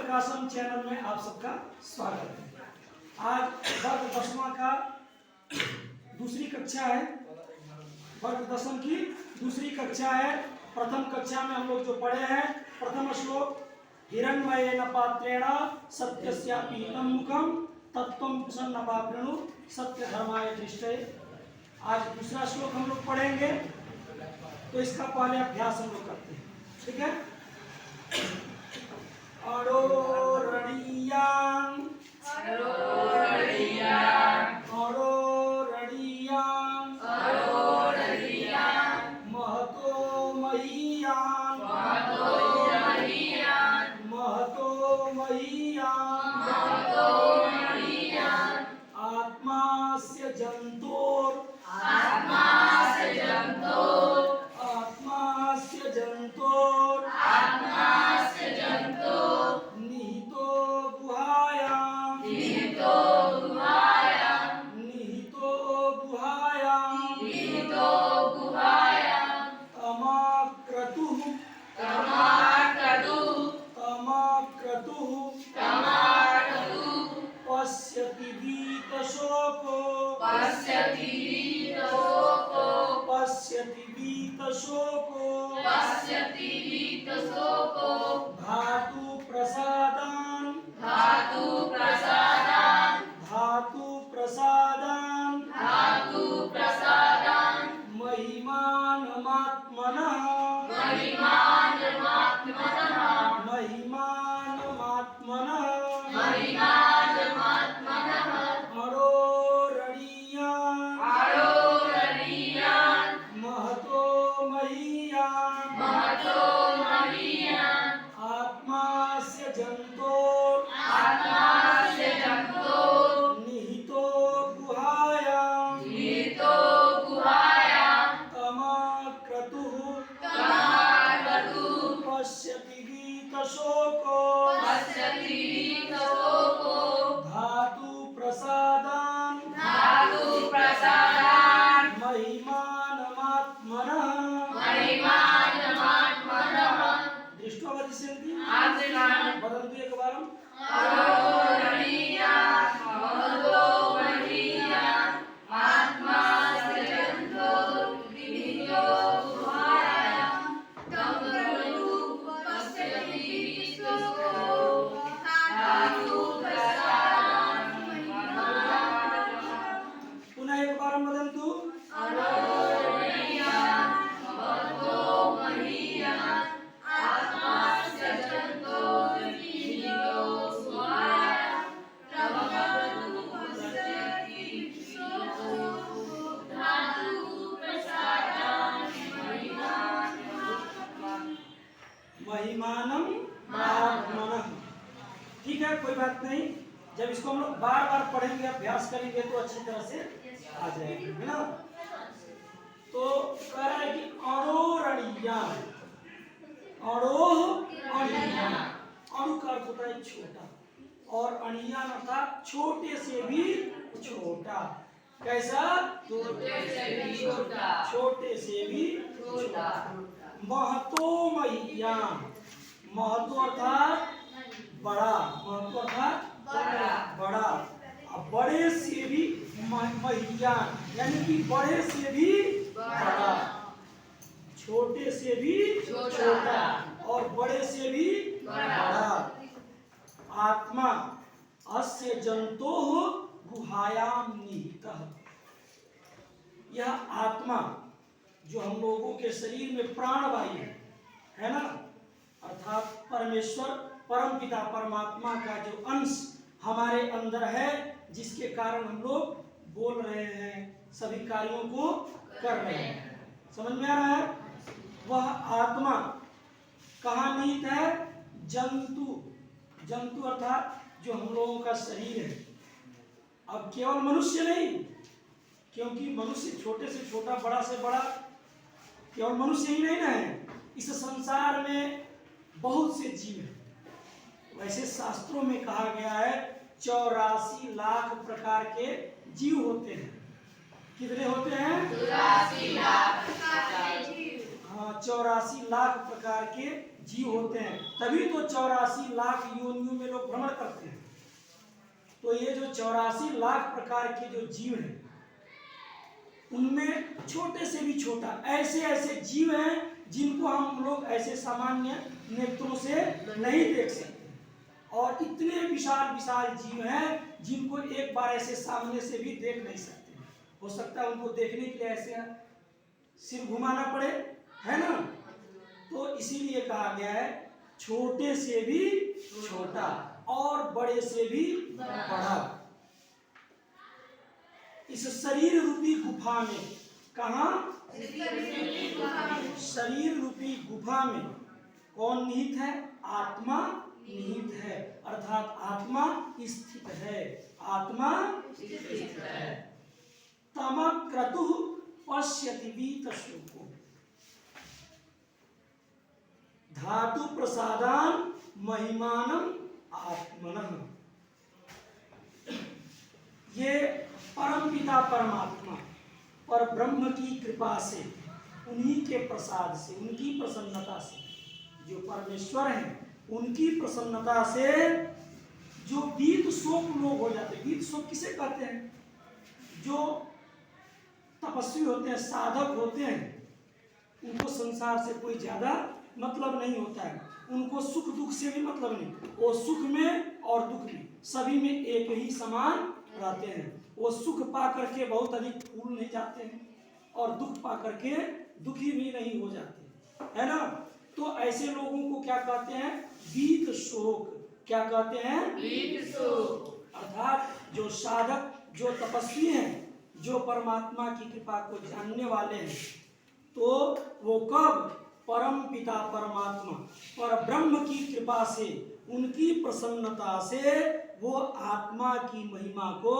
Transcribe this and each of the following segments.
प्रकाशन चैनल में आप सबका स्वागत है। आज वर्ग 10वां का दूसरी कक्षा है। वर्ग 10 की दूसरी कक्षा है। प्रथम कक्षा में हम लोग जो पढ़े हैं, प्रथम श्लोक हिरण्मयेन पात्रेण सत्यस्यापीतं मुखं तत्त्वं प्रसन्नवा वृणु सत्य धर्माय तिष्ठे। आज दूसरा श्लोक हम लोग पढ़ेंगे, तो इसका पहले अभ्यास हम लोग करते हैं, ठीक है। अरोरणीयां महतो महीयान् आत्मास्य जन्तोर् निहितो गुहायां तमाक्रतुः पश्यति वीतशोको धातु प्रसादान् महिमानमात्मनः अरोरणीयान् महतो महीयान् आत्मास्य जन्तोर् निहितो गुहायां तमाक्रतुः पश्यति वीतशोको धातु प्रसादान् महिमानमात्मनः दृष्ट्वा वदिष्यन्ति वदन्तु एकवारम् पुनः एक बार वदन्तु महिमानम आत्मनः। ठीक है, कोई बात नहीं। जब इसको हम लोग बार बार पढ़ेंगे, अभ्यास करेंगे तो अच्छी तरह से आ जाएगी, है ना। तो कह रहा है कि अरोरणीयां, अणु का अर्थ होता है छोटा, और अणीयान अर्थात छोटे से भी छोटा। कैसा? छोटे से भी छोटा। महतो महीयान्, महतो अर्थात बड़ा, बड़ा, अब बड़े से भी महीयान् यानी कि बड़े से भी बड़ा, छोटे से भी छोटा और बड़े से भी बड़ा। आत्मा अस्य जन्तोः गुहायां निहितः। यह आत्मा जो हम लोगों के शरीर में प्राणवायु है ना, अर्थात परमेश्वर परमपिता परमात्मा का जो अंश हमारे अंदर है, जिसके कारण हम लोग बोल रहे हैं, सभी कार्यों को कर रहे हैं। समझ में आ रहा है? वह आत्मा कहाँ निहित है? जंतु अर्थात जो हम लोगों का शरीर है। अब केवल मनुष्य नहीं, क्योंकि मनुष्य छोटे से छोटा, बड़ा से बड़ा, केवल मनुष्य ही नहीं ना है। इस संसार में बहुत से जीव हैं। वैसे शास्त्रों में कहा गया है 84 लाख प्रकार के जीव होते हैं। कितने होते हैं? 84 लाख। हाँ, 84 लाख प्रकार के जीव होते हैं। तभी तो 84 लाख योनियों में तो ये जो 84 लाख प्रकार के जो जीव हैं, उनमें छोटे से भी छोटा ऐसे ऐसे जीव हैं जिनको हम लोग ऐसे सामान्य नेत्रों से नहीं देख सकते, और इतने विशाल विशाल जीव हैं जिनको एक बार ऐसे सामने से भी देख नहीं सकते। हो सकता है उनको देखने के लिए ऐसे सिर घुमाना पड़े, है ना। तो इसीलिए कहा गया है छोटे से भी छोटा और बड़े से भी बड़ा। इस शरीर रूपी गुफा में, कहाँ? शरीर रूपी गुफा में कौन निहित है? आत्मा निहित है, अर्थात आत्मा स्थित है, आत्मा स्थित है। तमक्रतुः पश्यति वीतशोको धातु प्रसादान महिमानं आत्मनः। ये परमपिता परमात्मा पर ब्रह्म की कृपा से, उन्हीं के प्रसाद से, उनकी प्रसन्नता से, जो परमेश्वर हैं उनकी प्रसन्नता से जो वीत शोक लोग हो जाते हैं। वीत शोक किसे कहते हैं? जो तपस्वी होते हैं, साधक होते हैं, उनको संसार से कोई ज्यादा मतलब नहीं होता है, उनको सुख दुख से भी मतलब नहीं, वो सुख में और दुख में सभी में एक ही समान रहते हैं। वो सुख पा करके बहुत अधिक फूल नहीं जाते हैं और दुख पा करके दुखी भी नहीं हो जाते, है ना। तो ऐसे लोगों को क्या कहते हैं? वीत शोक। क्या कहते हैं? वीत शोक। अर्थात जो साधक, जो तपस्वी हैं, जो परमात्मा की कृपा को जानने वाले हैं, तो वो कब? परम पिता परमात्मा पर ब्रह्म की कृपा से, उनकी प्रसन्नता से वो आत्मा की महिमा को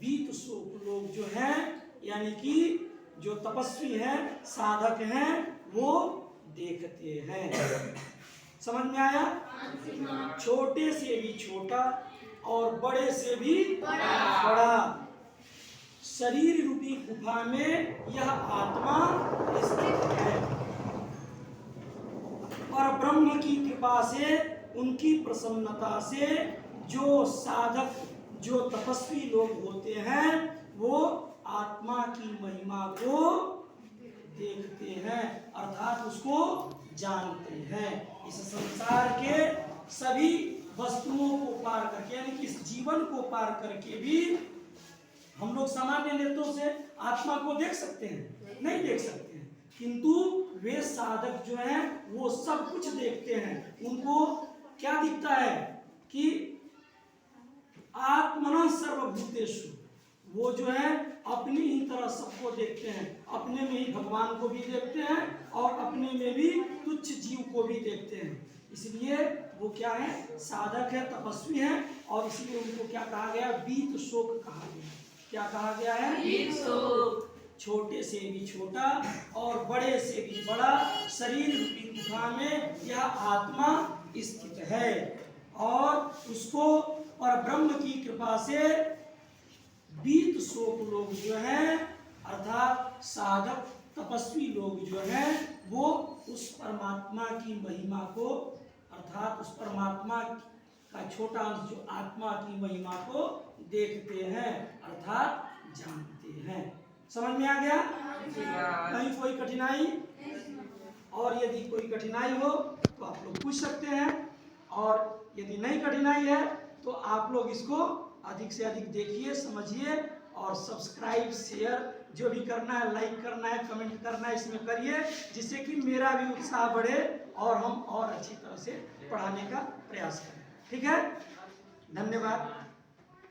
वीत शोक लोग जो हैं, यानी कि जो तपस्वी हैं, साधक हैं, वो देखते हैं। समझ में आया? छोटे से भी छोटा और बड़े से भी बड़ा शरीर रूपी गुफा में यह आत्मा स्थित है, और ब्रह्म की कृपा से, उनकी प्रसन्नता से जो साधक, जो तपस्वी लोग होते हैं, वो आत्मा की महिमा को देखते हैं, अर्थात उसको जानते हैं। इस संसार के सभी वस्तुओं को पार करके, यानी कि इस जीवन को पार करके भी हम लोग सामान्य नेत्रों से आत्मा को देख सकते हैं? नहीं देख सकते हैं, किंतु वे साधक जो हैं वो सब कुछ देखते हैं। उनको क्या दिखता है? कि आत्मना सर्वभूतेषु, वो जो है अपनी ही तरह सबको देखते हैं, अपने में ही भगवान को भी देखते हैं और अपने में भी तुच्छ जीव को भी देखते हैं। इसलिए वो क्या है? साधक है, तपस्वी है, और इसलिए उनको क्या कहा गया? वीत शोक कहा गया। क्या कहा गया है? वीत शोक। छोटे से भी छोटा और बड़े से भी बड़ा शरीर रूपी गुफा में यह आत्मा स्थित है, और उसको पर ब्रह्म की कृपा से वीत शोक लोग जो हैं, अर्थात साधक तपस्वी लोग जो हैं, वो उस परमात्मा की महिमा को, अर्थात उस परमात्मा का छोटा अंश जो आत्मा की महिमा को देखते हैं, अर्थात जानते हैं। समझ में आ गया? कहीं कोई कठिनाई? और यदि कोई कठिनाई हो तो आप लोग पूछ सकते हैं, और यदि नहीं कठिनाई है तो आप लोग इसको अधिक से अधिक देखिए, समझिए, और सब्सक्राइब, शेयर जो भी करना है, लाइक करना है, कमेंट करना है, इसमें करिए, जिससे कि मेरा भी उत्साह बढ़े और हम और अच्छी तरह से पढ़ाने का प्रयास करें। ठीक है? धन्यवाद।